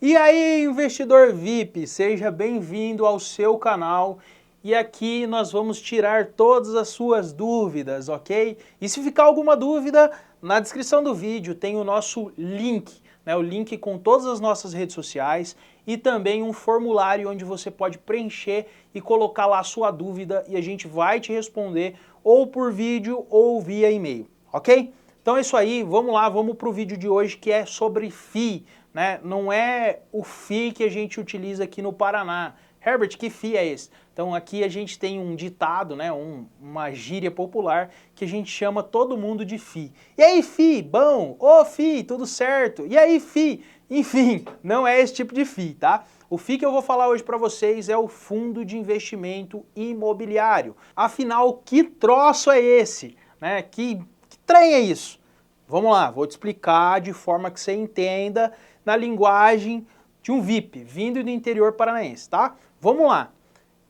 E aí, investidor VIP, seja bem-vindo ao seu canal e aqui nós vamos tirar todas as suas dúvidas, ok? E se ficar alguma dúvida, na descrição do vídeo tem o nosso link, né? O link com todas as nossas redes sociais e também um formulário onde você pode preencher e colocar lá a sua dúvida e a gente vai te responder ou por vídeo ou via e-mail, ok? Então é isso aí, vamos lá, vamos para o vídeo de hoje que é sobre FII, né? Não é o FII que a gente utiliza aqui no Paraná. Herbert, que FII é esse? Então aqui a gente tem um ditado, né, uma gíria popular que a gente chama todo mundo de FII. E aí, FII? Bom? Ô, FII, tudo certo? E aí, FII? Enfim, não é esse tipo de FII, tá? O FII que eu vou falar hoje para vocês é o Fundo de Investimento Imobiliário. Afinal, que troço é esse? Né? Que trem é isso? Vamos lá, vou te explicar de forma que você entenda na linguagem de um VIP, vindo do interior paranaense, tá? Vamos lá.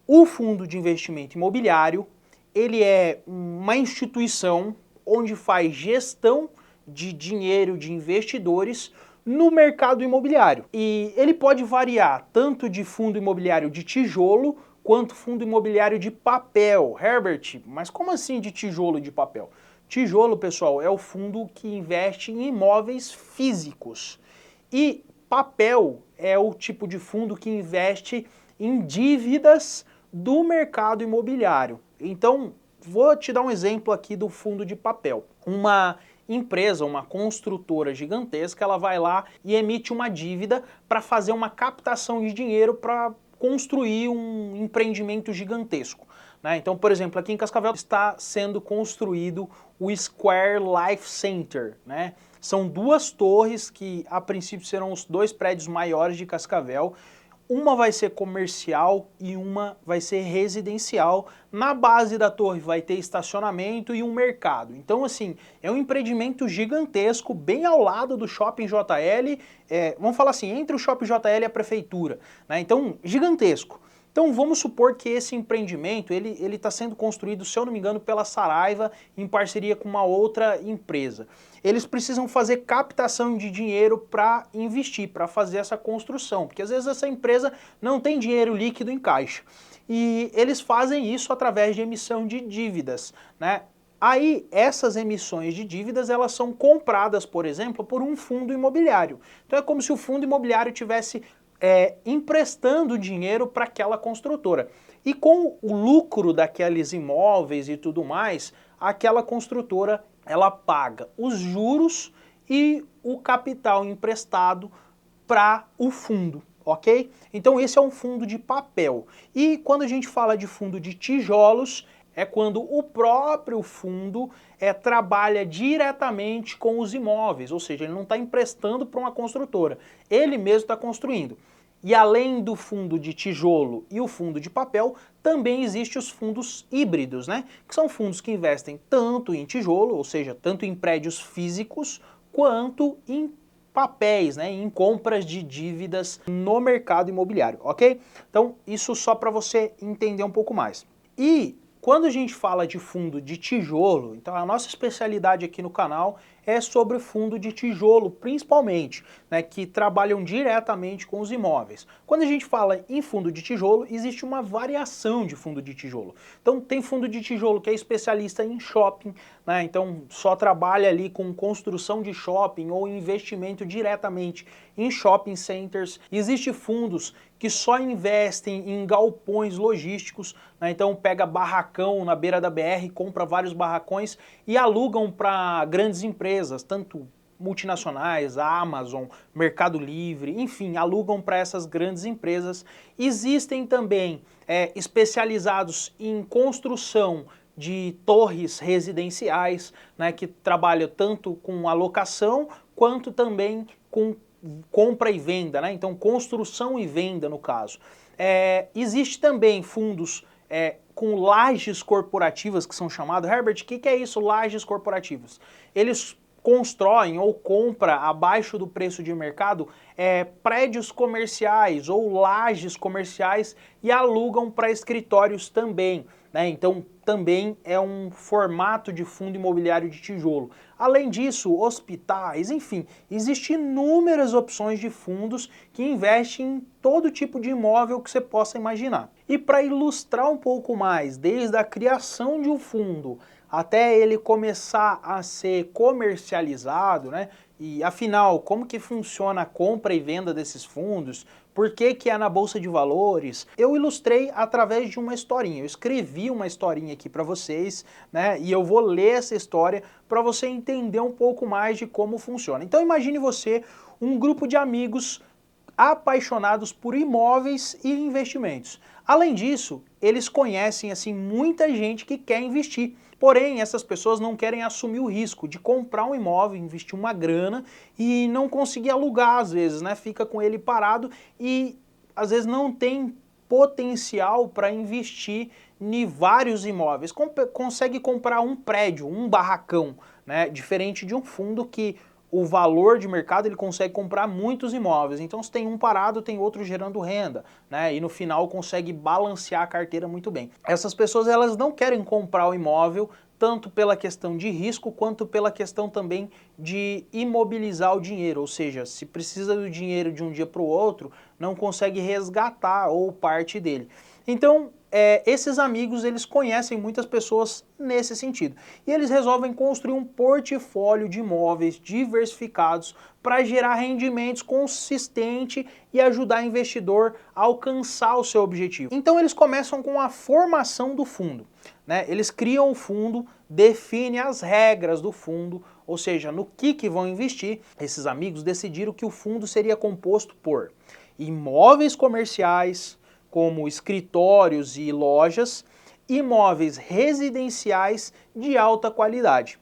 O Fundo de Investimento Imobiliário, ele é uma instituição onde faz gestão de dinheiro de investidores no mercado imobiliário. E ele pode variar tanto de fundo imobiliário de tijolo quanto fundo imobiliário de papel. Herbert, mas como assim de tijolo e de papel? Tijolo, pessoal, é o fundo que investe em imóveis físicos. E papel é o tipo de fundo que investe em dívidas do mercado imobiliário. Então, vou te dar um exemplo aqui do fundo de papel. Uma empresa, uma construtora gigantesca, ela vai lá e emite uma dívida para fazer uma captação de dinheiro para construir um empreendimento gigantesco. Né? Então, por exemplo, aqui em Cascavel está sendo construído o Square Life Center. Né? São duas torres que a princípio serão os dois prédios maiores de Cascavel. Uma vai ser comercial e uma vai ser residencial. Na base da torre vai ter estacionamento e um mercado. Então, assim, é um empreendimento gigantesco, bem ao lado do Shopping JL, vamos falar assim, entre o Shopping JL e a prefeitura. Né? Então, gigantesco. Então vamos supor que esse empreendimento ele está sendo construído, se eu não me engano, pela Saraiva em parceria com uma outra empresa. Eles precisam fazer captação de dinheiro para investir, para fazer essa construção, porque às vezes essa empresa não tem dinheiro líquido em caixa. E eles fazem isso através de emissão de dívidas, né? Aí, essas emissões de dívidas, elas são compradas, por exemplo, por um fundo imobiliário. Então é como se o fundo imobiliário tivesse emprestando dinheiro para aquela construtora. E com o lucro daqueles imóveis e tudo mais, aquela construtora ela paga os juros e o capital emprestado para o fundo, ok? Então esse é um fundo de papel. E quando a gente fala de fundo de tijolos, é quando o próprio fundo trabalha diretamente com os imóveis, ou seja, ele não está emprestando para uma construtora, ele mesmo está construindo. E além do fundo de tijolo e o fundo de papel, também existem os fundos híbridos, né? Que são fundos que investem tanto em tijolo, ou seja, tanto em prédios físicos, quanto em papéis, né? Em compras de dívidas no mercado imobiliário, ok? Então, isso só para você entender um pouco mais. E quando a gente fala de fundo de tijolo, então a nossa especialidade aqui no canal é sobre fundo de tijolo, principalmente, né, que trabalham diretamente com os imóveis. Quando a gente fala em fundo de tijolo, existe uma variação de fundo de tijolo. Então tem fundo de tijolo que é especialista em shopping, né, então só trabalha ali com construção de shopping ou investimento diretamente em shopping centers. Existem fundos que só investem em galpões logísticos, né, então pega barracão na beira da BR, compra vários barracões e alugam para grandes empresas, tanto multinacionais, a Amazon, Mercado Livre, enfim, alugam para essas grandes empresas. Existem também especializados em construção de torres residenciais, né, que trabalham tanto com alocação quanto também com compra e venda, né? Então construção e venda no caso. Existe também fundos com lajes corporativas que são chamados. Herbert, o que é isso, lajes corporativas? Eles constroem ou compram abaixo do preço de mercado prédios comerciais ou lajes comerciais e alugam para escritórios também. né? Então também é um formato de fundo imobiliário de tijolo. Além disso, hospitais, enfim, existem inúmeras opções de fundos que investem em todo tipo de imóvel que você possa imaginar. E para ilustrar um pouco mais, desde a criação de um fundo até ele começar a ser comercializado, né? E afinal, como que funciona a compra e venda desses fundos? Por que que é na Bolsa de Valores? Eu ilustrei através de uma historinha. Eu escrevi uma historinha aqui para vocês, né? E eu vou ler essa história para você entender um pouco mais de como funciona. Então imagine você, um grupo de amigos apaixonados por imóveis e investimentos. Além disso, eles conhecem assim muita gente que quer investir. Porém, essas pessoas não querem assumir o risco de comprar um imóvel, investir uma grana e não conseguir alugar às vezes, né? Fica com ele parado e às vezes não tem potencial para investir em vários imóveis. Consegue comprar um prédio, um barracão, né? Diferente de um fundo que o valor de mercado ele consegue comprar muitos imóveis. Então, se tem um parado, tem outro gerando renda, né? E no final consegue balancear a carteira muito bem. Essas pessoas elas não querem comprar o imóvel tanto pela questão de risco quanto pela questão também de imobilizar o dinheiro, ou seja, se precisa do dinheiro de um dia para o outro, não consegue resgatar ou parte dele. Então, esses amigos, eles conhecem muitas pessoas nesse sentido. E eles resolvem construir um portfólio de imóveis diversificados para gerar rendimentos consistentes e ajudar o investidor a alcançar o seu objetivo. Então eles começam com a formação do fundo, né? Eles criam o fundo, definem as regras do fundo, ou seja, no que vão investir. Esses amigos decidiram que o fundo seria composto por imóveis comerciais, como escritórios e lojas, imóveis residenciais de alta qualidade.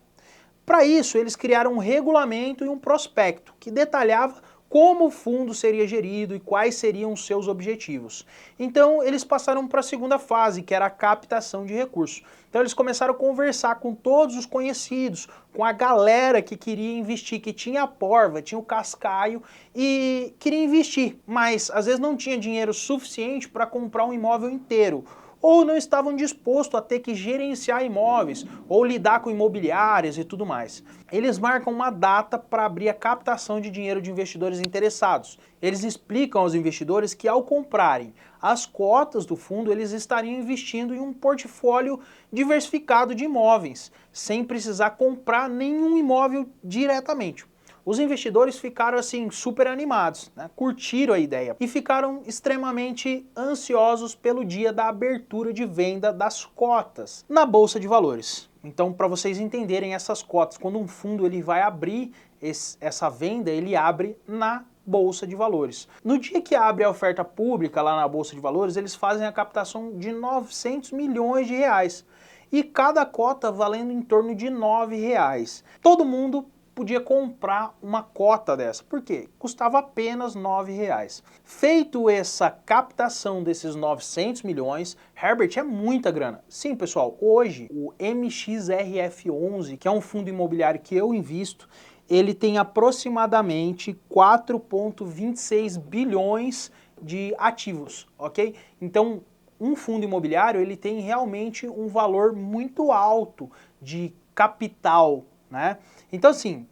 Para isso, eles criaram um regulamento e um prospecto que detalhava como o fundo seria gerido e quais seriam os seus objetivos. Então, eles passaram para a segunda fase, que era a captação de recursos. Então, eles começaram a conversar com todos os conhecidos, com a galera que queria investir, que tinha a porva, tinha o cascaio e queria investir, mas às vezes não tinha dinheiro suficiente para comprar um imóvel inteiro, ou não estavam dispostos a ter que gerenciar imóveis, ou lidar com imobiliárias e tudo mais. Eles marcam uma data para abrir a captação de dinheiro de investidores interessados. Eles explicam aos investidores que ao comprarem as cotas do fundo, eles estariam investindo em um portfólio diversificado de imóveis, sem precisar comprar nenhum imóvel diretamente. Os investidores ficaram assim super animados, né? Curtiram a ideia e ficaram extremamente ansiosos pelo dia da abertura de venda das cotas na Bolsa de Valores. Então, para vocês entenderem essas cotas, quando um fundo ele vai abrir essa venda, ele abre na Bolsa de Valores. No dia que abre a oferta pública lá na Bolsa de Valores, eles fazem a captação de 900 milhões de reais e cada cota valendo em torno de R$9. Todo mundo podia comprar uma cota dessa. Por quê? Custava apenas R$9. Feito essa captação desses 900 milhões, Herbert, é muita grana. Sim, pessoal, hoje o MXRF11, que é um fundo imobiliário que eu invisto, ele tem aproximadamente 4,26 bilhões de ativos, ok? Então, um fundo imobiliário, ele tem realmente um valor muito alto de capital, né? Então, assim,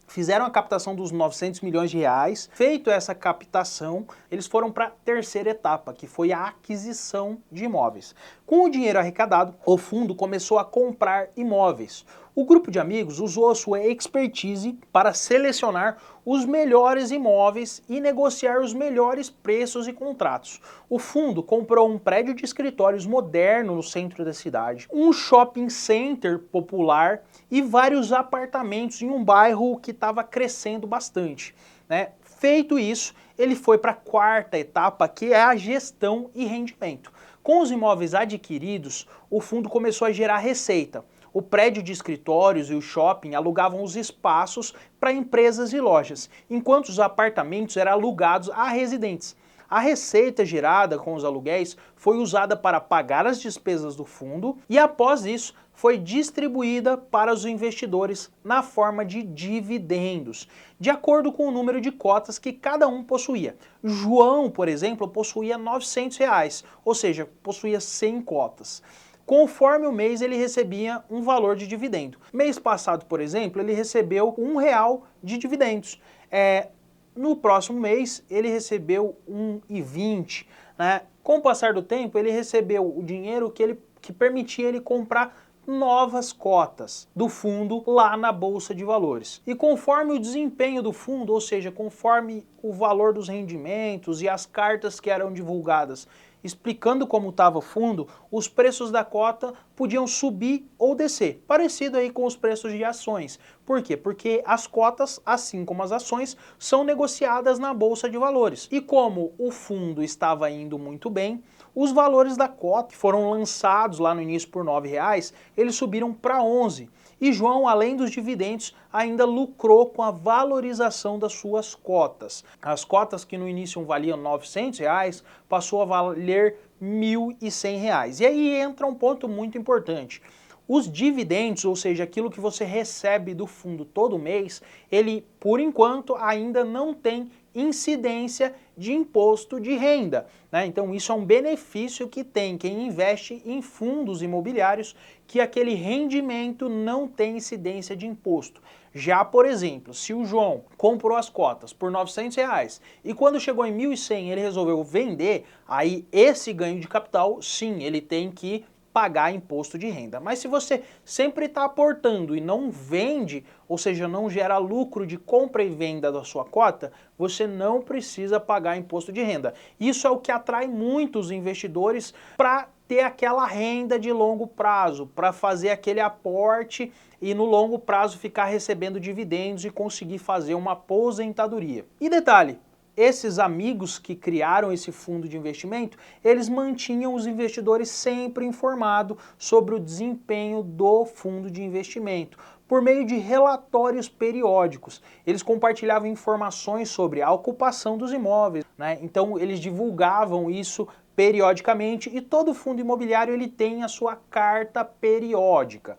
fizeram a captação dos 900 milhões de reais. Feito essa captação, eles foram para a terceira etapa, que foi a aquisição de imóveis. Com o dinheiro arrecadado, o fundo começou a comprar imóveis. O grupo de amigos usou a sua expertise para selecionar os melhores imóveis e negociar os melhores preços e contratos. O fundo comprou um prédio de escritórios moderno no centro da cidade, um shopping center popular e vários apartamentos em um bairro que estava crescendo bastante, né? Feito isso, ele foi para a quarta etapa, que é a gestão e rendimento. Com os imóveis adquiridos, o fundo começou a gerar receita. O prédio de escritórios e o shopping alugavam os espaços para empresas e lojas, enquanto os apartamentos eram alugados a residentes. A receita gerada com os aluguéis foi usada para pagar as despesas do fundo e, após isso, foi distribuída para os investidores na forma de dividendos, de acordo com o número de cotas que cada um possuía. João, por exemplo, possuía R$900, ou seja, possuía 100 cotas. conforme o mês ele recebia um valor de dividendo. Mês passado, por exemplo, ele recebeu R$ 1 de dividendos. No próximo mês ele recebeu R$ 1,20, né? Com o passar do tempo ele recebeu o dinheiro que permitia ele comprar novas cotas do fundo lá na Bolsa de Valores. E conforme o desempenho do fundo, ou seja, conforme o valor dos rendimentos e as cartas que eram divulgadas explicando como estava o fundo, os preços da cota podiam subir ou descer, parecido aí com os preços de ações. Por quê? Porque as cotas, assim como as ações, são negociadas na Bolsa de Valores. E como o fundo estava indo muito bem, os valores da cota, que foram lançados lá no início por R$ 9,00, eles subiram para 11. E João, além dos dividendos, ainda lucrou com a valorização das suas cotas. As cotas que no início valiam R$ 900, passou a valer R$ 1.100. E aí entra um ponto muito importante. Os dividendos, ou seja, aquilo que você recebe do fundo todo mês, ele, por enquanto, ainda não tem incidência de imposto de renda, né? Então isso é um benefício que tem quem investe em fundos imobiliários, que aquele rendimento não tem incidência de imposto. Já, por exemplo, se o João comprou as cotas por R$ 900 e quando chegou em 1.100 ele resolveu vender, aí esse ganho de capital, sim, ele tem que pagar imposto de renda. Mas se você sempre está aportando e não vende, ou seja, não gera lucro de compra e venda da sua cota, você não precisa pagar imposto de renda. Isso é o que atrai muitos investidores para ter aquela renda de longo prazo, para fazer aquele aporte e no longo prazo ficar recebendo dividendos e conseguir fazer uma aposentadoria. E detalhe, esses amigos que criaram esse fundo de investimento, eles mantinham os investidores sempre informados sobre o desempenho do fundo de investimento, por meio de relatórios periódicos. Eles compartilhavam informações sobre a ocupação dos imóveis, né? Então eles divulgavam isso periodicamente e todo fundo imobiliário ele tem a sua carta periódica.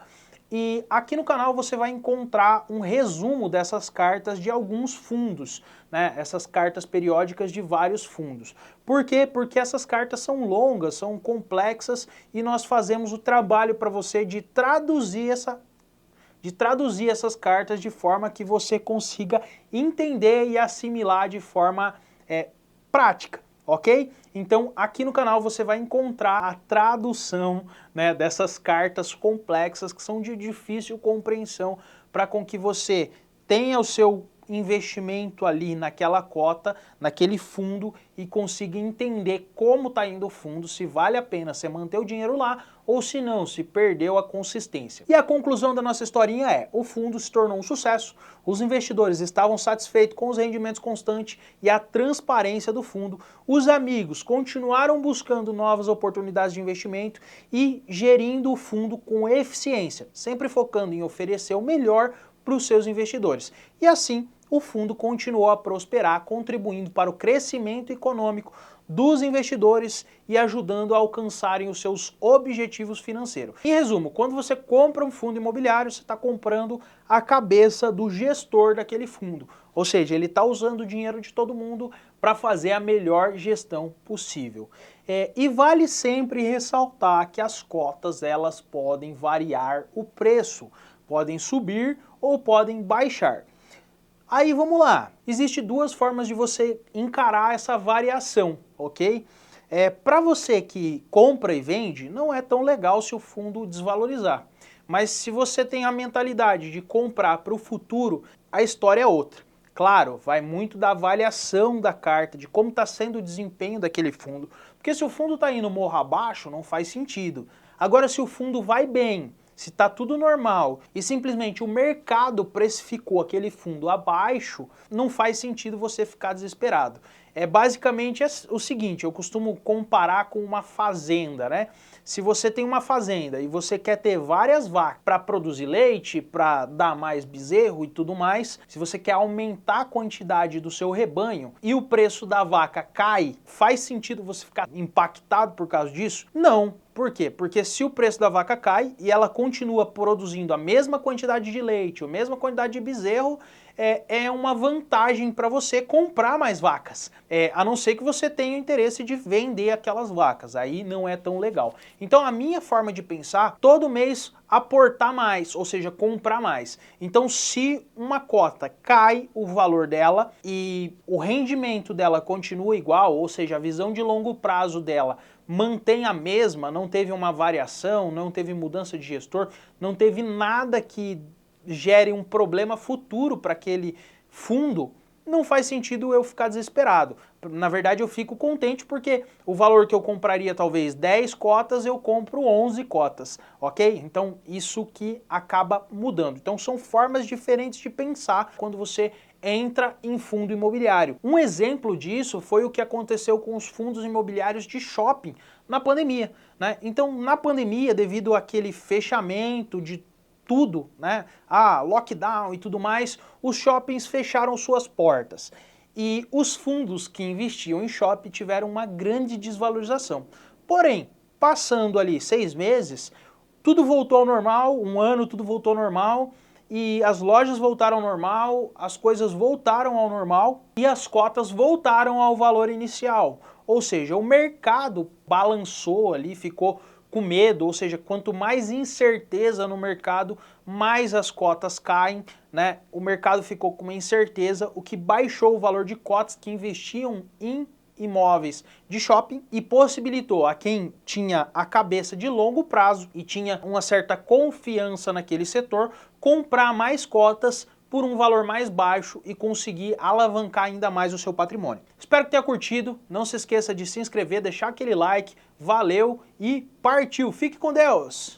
E aqui no canal você vai encontrar um resumo dessas cartas de alguns fundos, né? Essas cartas periódicas de vários fundos. Por quê? Porque essas cartas são longas, são complexas e nós fazemos o trabalho para você de traduzir essas cartas de forma que você consiga entender e assimilar de forma prática. Ok? Então aqui no canal você vai encontrar a tradução, né, dessas cartas complexas que são de difícil compreensão para com que você tenha o seu investimento ali naquela cota, naquele fundo e consiga entender como está indo o fundo, se vale a pena você manter o dinheiro lá ou se não, se perdeu a consistência. E a conclusão da nossa historinha é, o fundo se tornou um sucesso, os investidores estavam satisfeitos com os rendimentos constantes e a transparência do fundo, os amigos continuaram buscando novas oportunidades de investimento e gerindo o fundo com eficiência, sempre focando em oferecer o melhor para os seus investidores. E assim, o fundo continuou a prosperar, contribuindo para o crescimento econômico dos investidores e ajudando a alcançarem os seus objetivos financeiros. Em resumo, quando você compra um fundo imobiliário, você está comprando a cabeça do gestor daquele fundo. Ou seja, ele está usando o dinheiro de todo mundo para fazer a melhor gestão possível. E vale sempre ressaltar que as cotas elas podem variar o preço, podem subir ou podem baixar. Aí vamos lá, existem duas formas de você encarar essa variação, ok? Para você que compra e vende, não é tão legal se o fundo desvalorizar. Mas se você tem a mentalidade de comprar para o futuro, a história é outra. Claro, vai muito da avaliação da carta, de como está sendo o desempenho daquele fundo. Porque se o fundo está indo morro abaixo, não faz sentido. Agora, se o fundo vai bem, se está tudo normal e simplesmente o mercado precificou aquele fundo abaixo, não faz sentido você ficar desesperado. Basicamente o seguinte, eu costumo comparar com uma fazenda, né? Se você tem uma fazenda e você quer ter várias vacas para produzir leite, para dar mais bezerro e tudo mais, se você quer aumentar a quantidade do seu rebanho e o preço da vaca cai, faz sentido você ficar impactado por causa disso? Não. Por quê? Porque se o preço da vaca cai e ela continua produzindo a mesma quantidade de leite, a mesma quantidade de bezerro, é uma vantagem para você comprar mais vacas, a não ser que você tenha o interesse de vender aquelas vacas, aí não é tão legal. Então a minha forma de pensar, todo mês aportar mais, ou seja, comprar mais. Então se uma cota cai o valor dela e o rendimento dela continua igual, ou seja, a visão de longo prazo dela mantém a mesma, não teve uma variação, não teve mudança de gestor, não teve nada que gere um problema futuro para aquele fundo, não faz sentido eu ficar desesperado. Na verdade eu fico contente porque o valor que eu compraria talvez 10 cotas, eu compro 11 cotas, ok? Então isso que acaba mudando. Então são formas diferentes de pensar quando você entra em fundo imobiliário. Um exemplo disso foi o que aconteceu com os fundos imobiliários de shopping na pandemia, né? Então na pandemia, devido àquele fechamento de tudo, né? Lockdown e tudo mais, os shoppings fecharam suas portas. E os fundos que investiam em shopping tiveram uma grande desvalorização. Porém, passando ali 6 meses, tudo voltou ao normal, um ano tudo voltou ao normal, e as lojas voltaram ao normal, as coisas voltaram ao normal e as cotas voltaram ao valor inicial. Ou seja, o mercado balançou ali, ficou com medo, ou seja, quanto mais incerteza no mercado, mais as cotas caem, né? O mercado ficou com uma incerteza, o que baixou o valor de cotas que investiam em imóveis de shopping e possibilitou a quem tinha a cabeça de longo prazo e tinha uma certa confiança naquele setor, comprar mais cotas por um valor mais baixo e conseguir alavancar ainda mais o seu patrimônio. Espero que tenha curtido, não se esqueça de se inscrever, deixar aquele like, valeu e partiu! Fique com Deus!